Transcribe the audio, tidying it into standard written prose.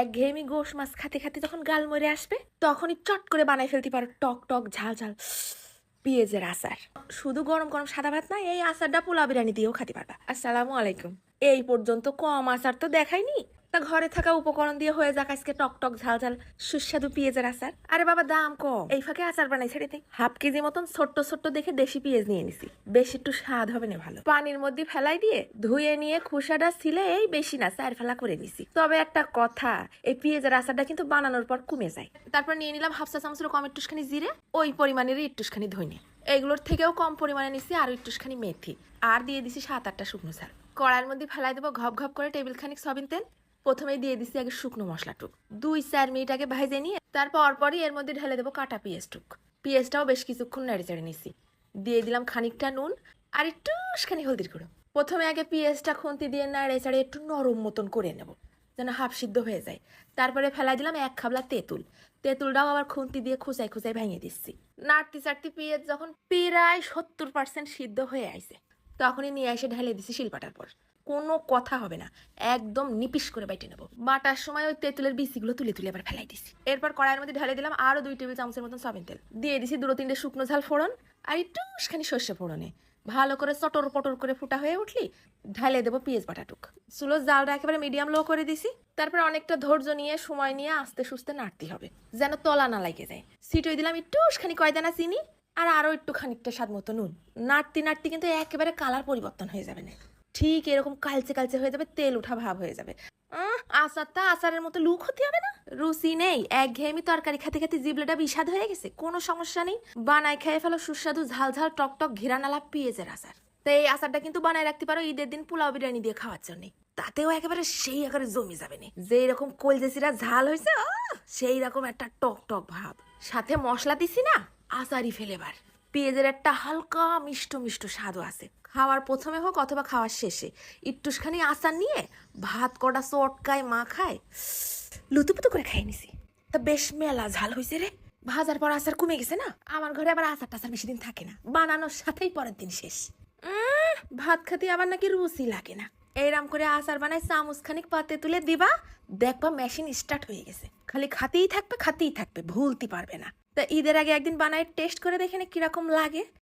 একঘেয়েমি গোশ মাছ খাতে খাতে যখন গাল মরে আসবে তখনই চট করে বানাই ফেলতে পারো টক টক ঝাল ঝাল পেঁয়াজের আচার। শুধু গরম গরম সাদা ভাত না, এই আচারটা পোলাও বিরিয়ানি দিয়েও খেতে পারবা। আসসালামু আলাইকুম। এই পর্যন্ত কম আচার তো দেখাইনি, তা ঘরে থাকা উপকরণ দিয়ে হয়ে যাক আজকে টক টক ঝাল ঝাল সুস্বাদু পেঁয়াজের আচার। আরে বাবা দাম কম, এই ফাঁকে আচার বানাই ছেড়ে দিই। হাফ কেজি মতন ছোট্ট ছোট্ট দেখে দেশি পেঁয়াজ নিয়ে নিছি, বেশ একটু স্বাদ হবে না ভালো। পানির মধ্যে ফেলাই দিয়ে ধুয়ে নিয়ে খোসাটা ছিলে এই বেশি না 4 ফেলা করে নিছি। তবে একটা কথা, এই পেঁয়াজের আচারটা কিন্তু বানানোর পর কমে যায়। তারপর নিয়ে নিলাম হাফ চা চামচের কম একটুখানি জিরে, ওই পরিমাণের একটুখানি ধনে, এগুলোর থেকেও কম পরিমাণে নিছি আরো একটুখানি মেথি, আর দিয়ে দিছি 7-8টা শুকনো ঝাল। কড়াইয়ের মধ্যে ফেলাই দেবো ঘপ ঘপ করে টেবিল খানিক সয়াবিন তেল। প্রথমেই দিয়ে দিছি আগে শুকনো মশলাটুক, 2-4 মিনিট আগে ভাজে নিয়ে তারপর পরই এর মধ্যে ঢেলে দেবো কাটা পেঁয়াজটুক। পেঁয়াজটাও বেশ কিছুক্ষণ নেড়ে চেড়ে নিছি। দিয়ে দিলাম খানিকটা নুন আর একটুখানি হলদির গুঁড়ো। প্রথমে আগে পেঁয়াজটা খুন্তি দিয়ে নেড়ে চেড়ে একটু নরম মতন করে নেব, যেন হাফ সিদ্ধ হয়ে যায়। তারপরে ফেলাই দিলাম 1 খাবলা তেঁতুল, তেঁতুলটাও আবার খুন্তি দিয়ে খুঁচাই খুঁচাই ভেঙে দিচ্ছি। নাড়তি চাড়তি পেঁয়াজ যখন প্রায় 70% সিদ্ধ হয়ে আইছে তখনই নিয়ে এসে ঢেলে দিছি শিলপাটার পর। কোনো কথা হবে না, একদম নিপিস করে বাইটে নেবো। বাটার সময় ওই তেঁতুলের বিচিগুলো তুলে তুলে আবার ফেলাই দিছি। এরপর কড়াইয়ের মধ্যে ঢেলে দিলাম আরো 2 টেবিল চামচের মতন সয়াবিন তেল, দিয়ে দিছি 2-3টে শুকনো ঝাল ফোড়ন আর একটুখানি সর্ষে ফোড়নে। ভালো করে চটর পটর করে ফুটা হয়ে উঠলি ঢেলে দেবো পেঁয়াজ বাটাটুক। চুলোর জালটা একেবারে মিডিয়াম লো করে দিছি। তারপর অনেকটা ধৈর্য নিয়ে সময় নিয়ে আস্তে সুস্তে নাড়তে হবে, যেন তলা না লাগে যায়। ছিটিয়ে দিলাম একটুখানি কয়দানা চিনি আর আরো একটু খানিকটা স্বাদ মতো নুন। নাড়তে নাড়তে কিন্তু একেবারে কালার পরিবর্তন হয়ে যাবে না, ঠিক এরকম কালচে কালচে হয়ে যাবে, তেল উঠা ভাব হয়ে যাবে। আচারটা আচারের মতো লুক হতে হবে না, রুচি নেই, একঘেয়েমি তরকারি খেতে খেতে জিবলেটা বিষাদ হয়ে গেছে। কোনো সমস্যা নেই, বানাই খেয়ে ফেলো সুস্বাদু ঝাল ঝাল টক টক ঘিরানালা পেঁয়াজের আচার। তো এই আচারটা কিন্তু বানায় রাখতে পারো ঈদের দিন পোলাও বিরিয়ানি দিয়ে খাওয়ার জন্য, তাতেও একেবারে সেই আকারে জমে যাবে না। যে এরকম কলজেসিরা ঝাল হয়েছে সেই রকম একটা টক টক ভাব, সাথে মশলা দিছি না আচারই ফেলেবার। পেঁয়াজের একটা হালকা মিষ্টি মিষ্টি স্বাদও আছে। খাওয়ার প্রথমে হোক অথবা খাওয়ার শেষে একটুখানি আচার নিয়ে ভাত কটা চটকায় মাখায় লুতুপুতু করে খাই নিছি। তা বেশ মেলা ঝাল হয়েছে রে। ভাজার পর আচার কমে গেছে না, আমার ঘরে আবার আচার টাচার বেশি দিন থাকে না, বানানোর সাথেই পরের দিন শেষ। ভাত খেতে আবার নাকি রুচি লাগে না। এইরাম করে আচার বানাই চামচ খানিক পাতে তুলে দিবা, দেখবা মেশিন স্টার্ট হয়ে গেছে, খালি খাতেই থাকবে ভুলতে পারবে না। তা ঈদের আগে একদিন বানাই টেস্ট করে দেখে কিরকম লাগে।